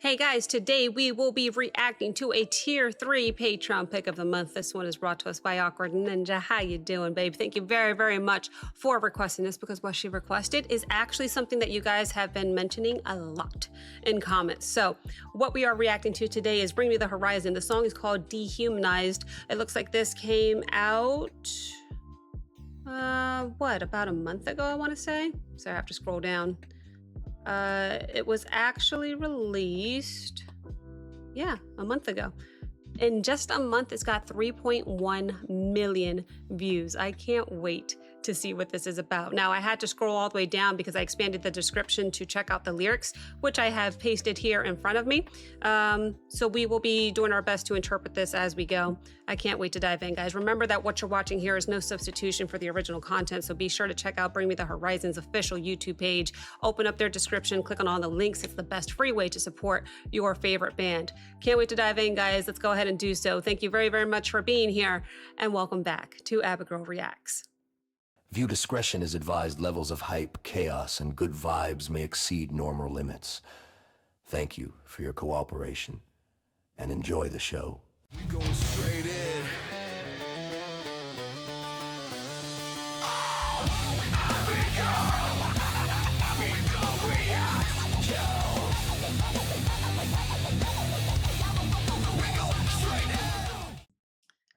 Hey guys, today we will be reacting to a tier 3 Patreon pick of the month. This one is brought to us by Awkward Ninja. How you doing, babe? Thank you very, very much for requesting this because what she requested is actually something that you guys have been mentioning a lot in comments. So what we are reacting to today is Bring Me the Horizon. The song is called Dehumanized. It looks like this came out, about a month ago, I want to say. So I have to scroll down. It was actually released, a month ago. In just a month, it's got 3.1 million views. I can't wait to see what this is about. Now, I had to scroll all the way down because I expanded the description to check out the lyrics, which I have pasted here in front of me. So we will be doing our best to interpret this as we go. I can't wait to dive in, guys. Remember that what you're watching here is no substitution for the original content, so be sure to check out Bring Me the Horizon's official YouTube page. Open up their description, click on all the links. It's the best free way to support your favorite band. Can't wait to dive in, guys. Let's go ahead and do so. Thank you very, very much for being here, and welcome back to Abigail Reacts. View discretion is advised. Levels of hype, chaos, and good vibes may exceed normal limits. Thank you for your cooperation, and enjoy the show. We going straight in.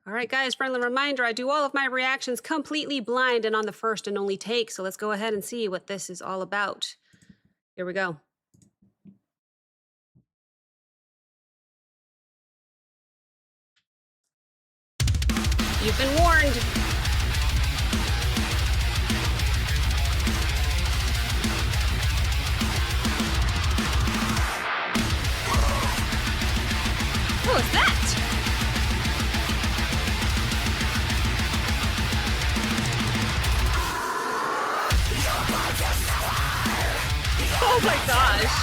All right, guys, friendly reminder, I do all of my reactions completely blind and on the first and only take, so let's go ahead and see what this is all about. Here we go. You've been warned. Who is that? Oh my gosh.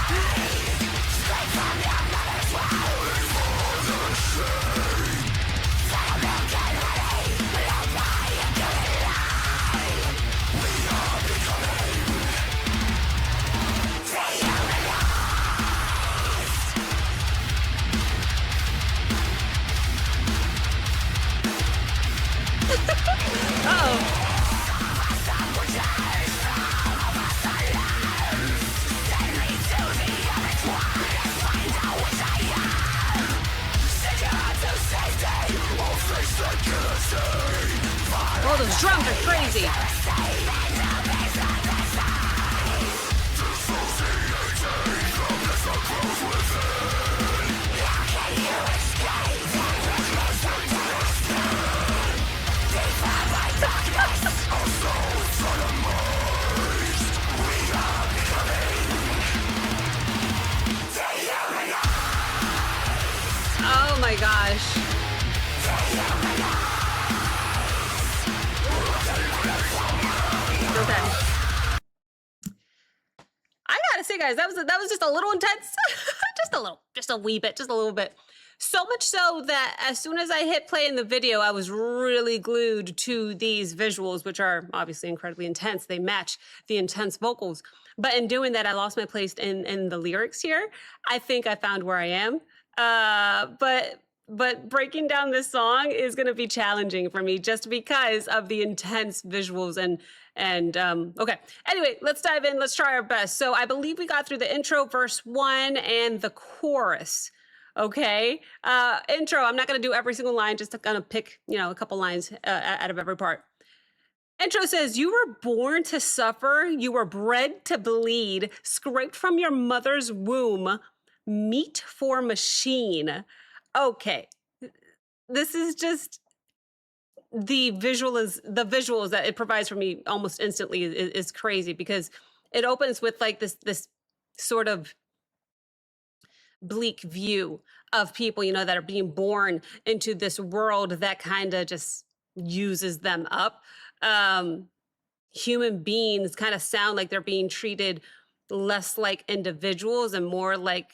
Uh-oh. Oh, those drums are crazy. Oh my gosh. Okay. I gotta say, guys, that was just a little intense. just a wee bit, just a little bit. So much so that as soon as I hit play in the video, I was really glued to these visuals, which are obviously incredibly intense. They match the intense vocals. But in doing that, I lost my place in the lyrics here. I think I found where I am. But breaking down this song is going to be challenging for me just because of the intense visuals okay. Anyway, let's dive in. Let's try our best. So I believe we got through the intro, verse 1, and the chorus. Okay. Intro, I'm not going to do every single line, just going to pick, a couple lines out of every part. Intro says, you were born to suffer, you were bred to bleed, scraped from your mother's womb, meat for machine. Okay, this is just the visuals that it provides for me almost instantly is crazy because it opens with like this sort of bleak view of people, that are being born into this world that kind of just uses them up. Human beings kind of sound like they're being treated less like individuals and more like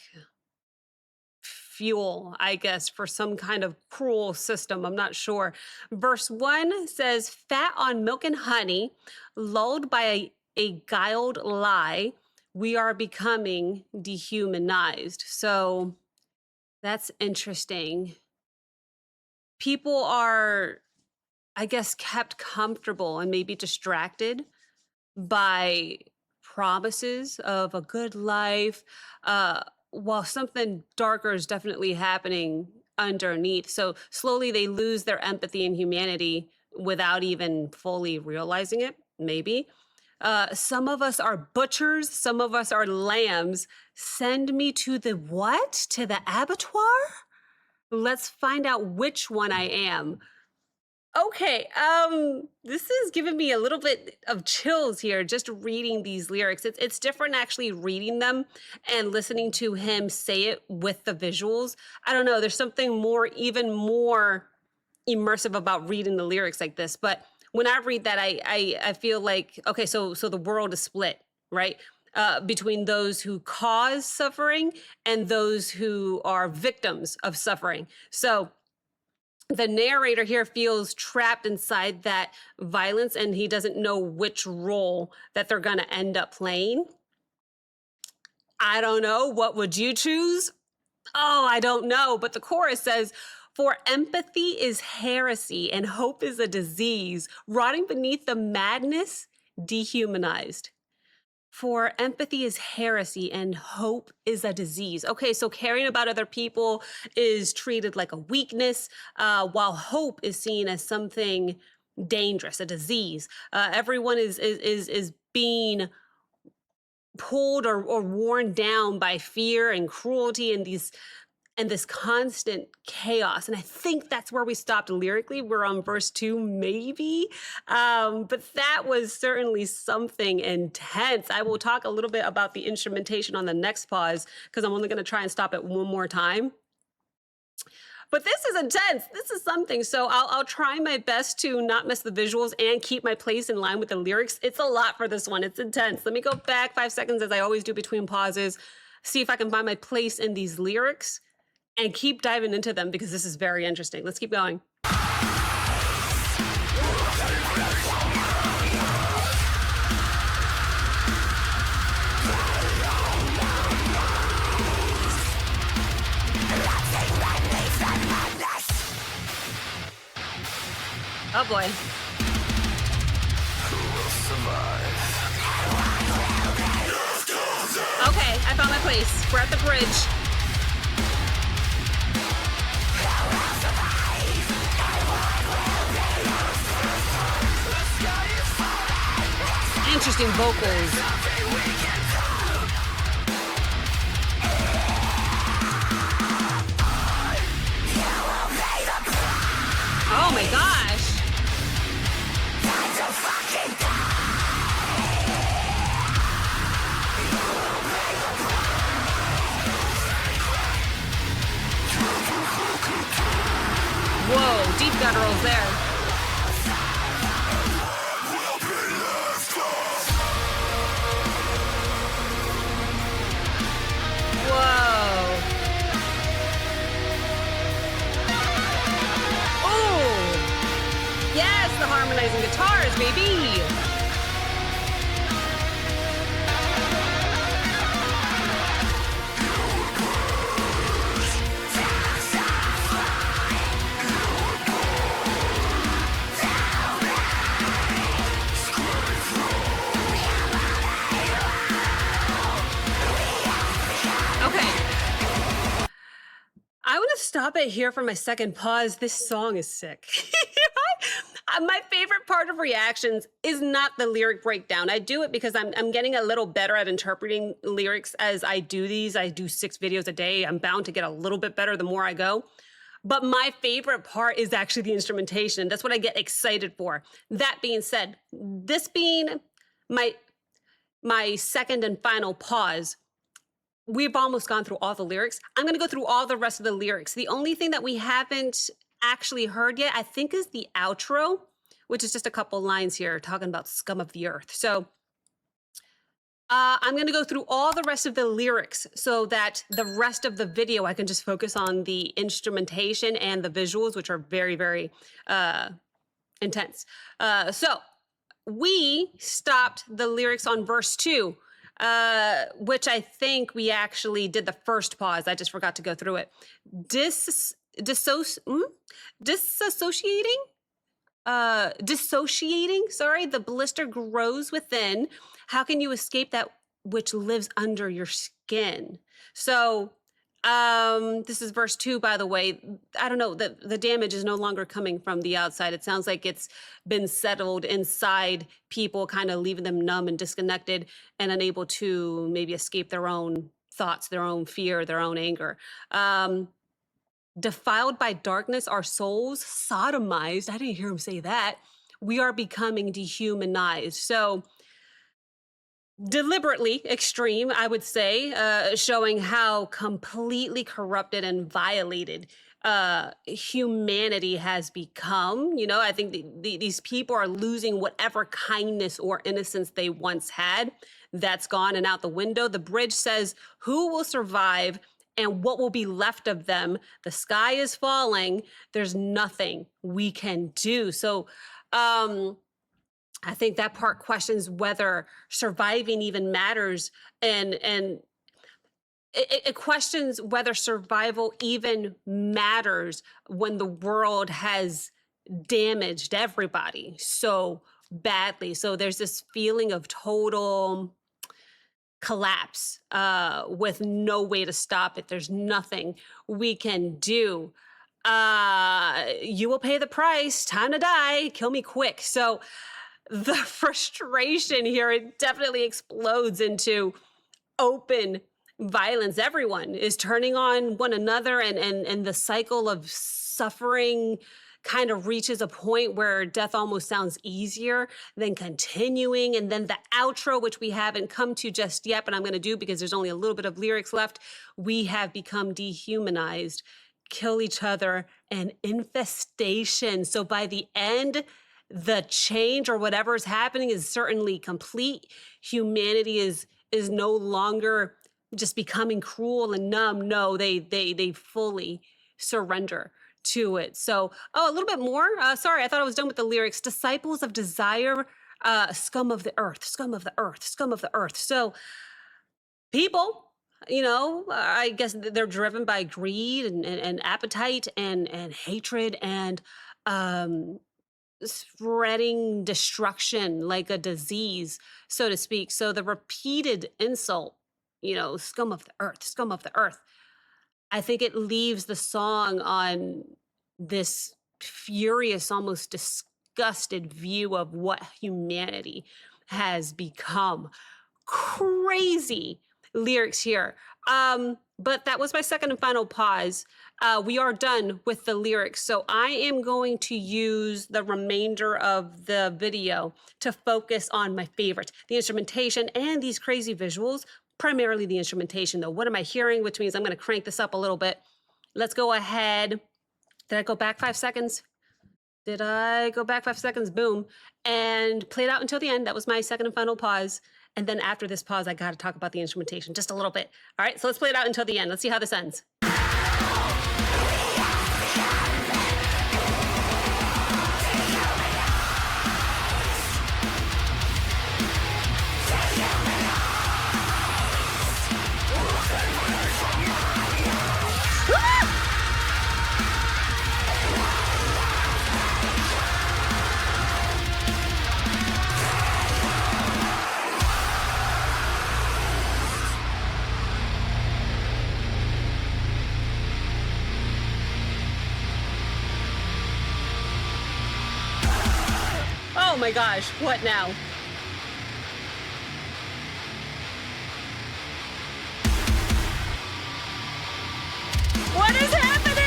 fuel, I guess, for some kind of cruel system. I'm not sure. Verse 1 says, fat on milk and honey, lulled by a guiled lie, we are becoming dehumanized. So that's interesting. People are, I guess, kept comfortable and maybe distracted by promises of a good life, uh, while something darker is definitely happening underneath. So slowly they lose their empathy and humanity without even fully realizing it, maybe. Some of us are butchers, some of us are lambs. Send me to the what? To the abattoir? Let's find out which one I am. Okay, this is giving me a little bit of chills here just reading these lyrics. It's different actually reading them and listening to him say it with the visuals. I don't know, there's something more, even more immersive about reading the lyrics like this. But when I read that, I feel like, okay, so the world is split, right? Between those who cause suffering and those who are victims of suffering. So the narrator here feels trapped inside that violence and he doesn't know which role that they're going to end up playing. I don't know. What would you choose? Oh, I don't know. But the chorus says, for empathy is heresy and hope is a disease, rotting beneath the madness, dehumanized. For empathy is heresy and hope is a disease. Okay, so caring about other people is treated like a weakness, while hope is seen as something dangerous, a disease. Everyone is being pulled or worn down by fear and cruelty and this constant chaos. And I think that's where we stopped lyrically. We're on verse 2, maybe. But that was certainly something intense. I will talk a little bit about the instrumentation on the next pause because I'm only going to try and stop it one more time. But this is intense. This is something. So I'll try my best to not miss the visuals and keep my place in line with the lyrics. It's a lot for this one. It's intense. Let me go back 5 seconds as I always do between pauses, see if I can find my place in these lyrics and keep diving into them because this is very interesting. Let's keep going. Oh boy. Okay, I found my place. We're at the bridge. Interesting vocals. Oh my gosh. Whoa, deep gutturals there. Whoa. Oh, yes, the harmonizing guitars, baby. I want to stop it here for my second pause. This song is sick. My favorite part of reactions is not the lyric breakdown. I do it because I'm getting a little better at interpreting lyrics as I do these. I do 6 videos a day. I'm bound to get a little bit better the more I go. But my favorite part is actually the instrumentation. That's what I get excited for. That being said, this being my second and final pause, we've almost gone through all the lyrics. I'm going to go through all the rest of the lyrics. The only thing that we haven't actually heard yet, I think, is the outro, which is just a couple lines here talking about scum of the earth. So I'm going to go through all the rest of the lyrics so that the rest of the video, I can just focus on the instrumentation and the visuals, which are very, very intense. So we stopped the lyrics on verse 2. which I think we actually did the first pause. I just forgot to go through it. Disassociating? Dissociating, sorry, the blister grows within. How can you escape that which lives under your skin? So, this is verse 2, by the way. I don't know, the damage is no longer coming from the outside. It sounds like it's been settled inside people, kind of leaving them numb and disconnected and unable to maybe escape their own thoughts, their own fear, their own anger. Defiled by darkness, our souls sodomized. I didn't hear him say that. We are becoming dehumanized. So, deliberately extreme, I would say, showing how completely corrupted and violated humanity has become. You know, I think these people are losing whatever kindness or innocence they once had. That's gone and out the window. The bridge says, who will survive and what will be left of them? The sky is falling. There's nothing we can do. So, I think that part questions whether surviving even matters, and it questions whether survival even matters when the world has damaged everybody so badly. So there's this feeling of total collapse with no way to stop it. There's nothing we can do. You will pay the price. Time to die. Kill me quick. So the frustration here, it definitely explodes into open violence. Everyone is turning on one another, and the cycle of suffering kind of reaches a point where death almost sounds easier than continuing. And then the outro, which we haven't come to just yet, but I'm going to do because there's only a little bit of lyrics left. We have become dehumanized, kill each other, and infestation. So by the end, the change or whatever is happening is certainly complete. Humanity is no longer just becoming cruel and numb. No, they fully surrender to it. So, a little bit more. Sorry, I thought I was done with the lyrics. Disciples of desire, scum of the earth, scum of the earth, scum of the earth. So, people, you know, I guess they're driven by greed and appetite and hatred and spreading destruction like a disease, so to speak. So the repeated insult, you know, scum of the earth, scum of the earth, I think it leaves the song on this furious, almost disgusted view of what humanity has become. Crazy lyrics here. But that was my second and final pause. We are done with the lyrics. So I am going to use the remainder of the video to focus on my favorite, the instrumentation and these crazy visuals, primarily the instrumentation though. What am I hearing? Which means I'm going to crank this up a little bit. Let's go ahead. Did I go back 5 seconds? Did I go back 5 seconds? Boom. And play it out until the end. That was my second and final pause. And then after this pause, I got to talk about the instrumentation just a little bit. All right, so let's play it out until the end. Let's see how this ends. Oh my gosh, what now? What is happening?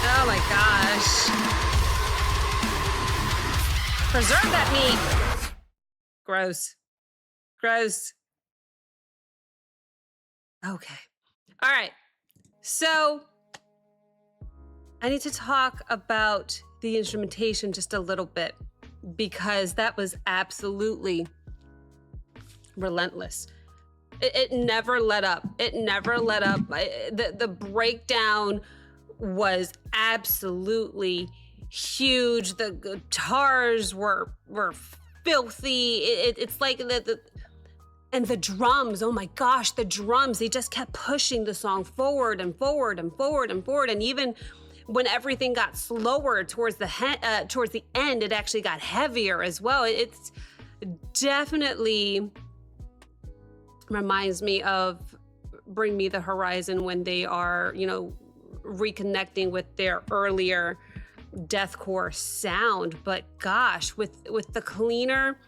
Oh my gosh. Preserve that meat. Gross. Gross. Okay. All right. So I need to talk about the instrumentation just a little bit because that was absolutely relentless. It never let up. It never let up. The breakdown was absolutely huge. The guitars were filthy. It's like the and the drums. Oh my gosh, the drums! They just kept pushing the song forward and forward and forward and forward. And even when everything got slower towards the end, it actually got heavier as well. It's definitely reminds me of Bring Me the Horizon when they are, reconnecting with their earlier deathcore sound. But gosh, with the cleaner,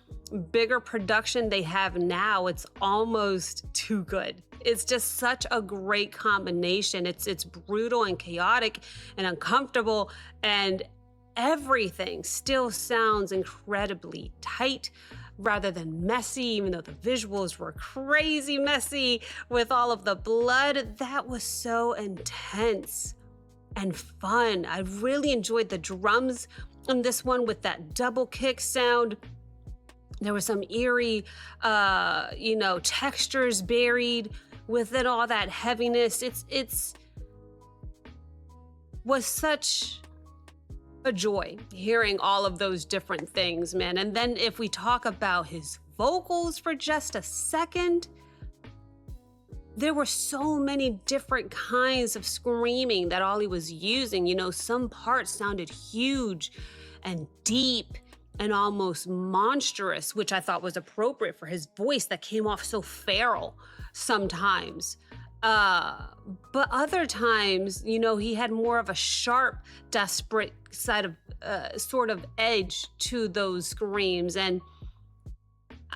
bigger production they have now, it's almost too good. It's just such a great combination. It's brutal and chaotic and uncomfortable, and everything still sounds incredibly tight rather than messy, even though the visuals were crazy messy with all of the blood. That was so intense and fun. I really enjoyed the drums on this one with that double kick sound. There was some eerie, textures buried within all that heaviness. It's was such a joy hearing all of those different things, man. And then if we talk about his vocals for just a second, there were so many different kinds of screaming that Ollie was using. Some parts sounded huge and deep and almost monstrous, which I thought was appropriate for his voice that came off so feral sometimes. But other times, he had more of a sharp, desperate sort of edge to those screams. And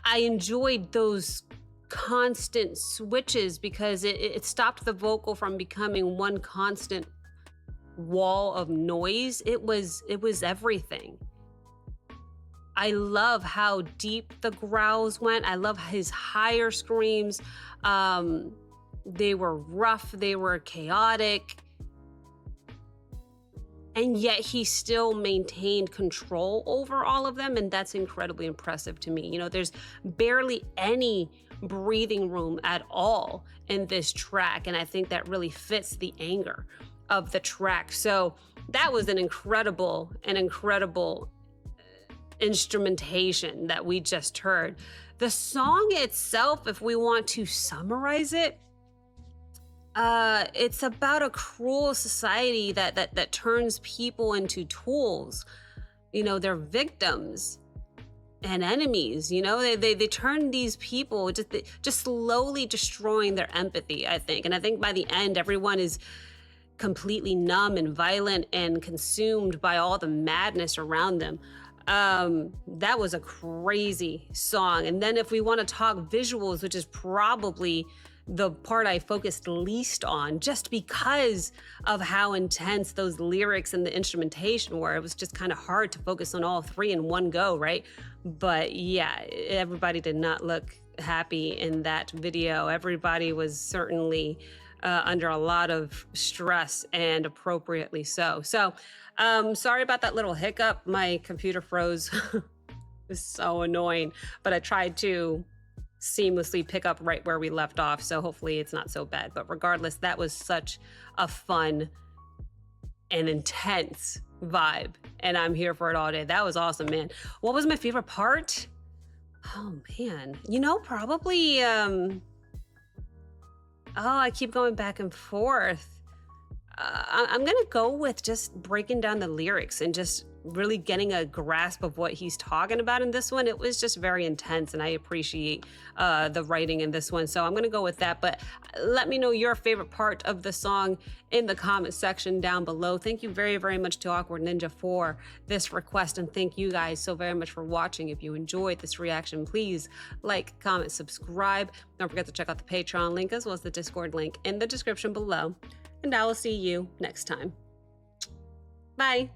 I enjoyed those constant switches because it stopped the vocal from becoming one constant wall of noise. It was everything. I love how deep the growls went. I love his higher screams. They were rough, they were chaotic, and yet he still maintained control over all of them, and that's incredibly impressive to me. There's barely any breathing room at all in this track, and I think that really fits the anger of the track. So that was an incredible instrumentation that we just heard. The song itself, if we want to summarize it, it's about a cruel society that turns people into tools. They're victims and enemies. They turn these people just slowly destroying their empathy, I think. And I think by the end, everyone is completely numb and violent and consumed by all the madness around them. That was a crazy song. And then if we want to talk visuals, which is probably the part I focused least on, just because of how intense those lyrics and the instrumentation were, it was just kind of hard to focus on all three in one go, right? But yeah, everybody did not look happy in that video. Everybody was certainly under a lot of stress, and appropriately so. So, sorry about that little hiccup. My computer froze. It was so annoying, but I tried to seamlessly pick up right where we left off, so hopefully it's not so bad. But regardless, that was such a fun and intense vibe, and I'm here for it all day. That was awesome, man. What was my favorite part? Oh man, probably I keep going back and forth. I'm gonna go with just breaking down the lyrics and just really getting a grasp of what he's talking about in this one. It was just very intense, and I appreciate the writing in this one. So I'm gonna go with that. But let me know your favorite part of the song in the comment section down below. Thank you very, very much to Awkward Ninja for this request, and thank you guys so very much for watching. If you enjoyed this reaction, please like, comment, subscribe. Don't forget to check out the Patreon link as well as the Discord link in the description below. And I will see you next time. Bye.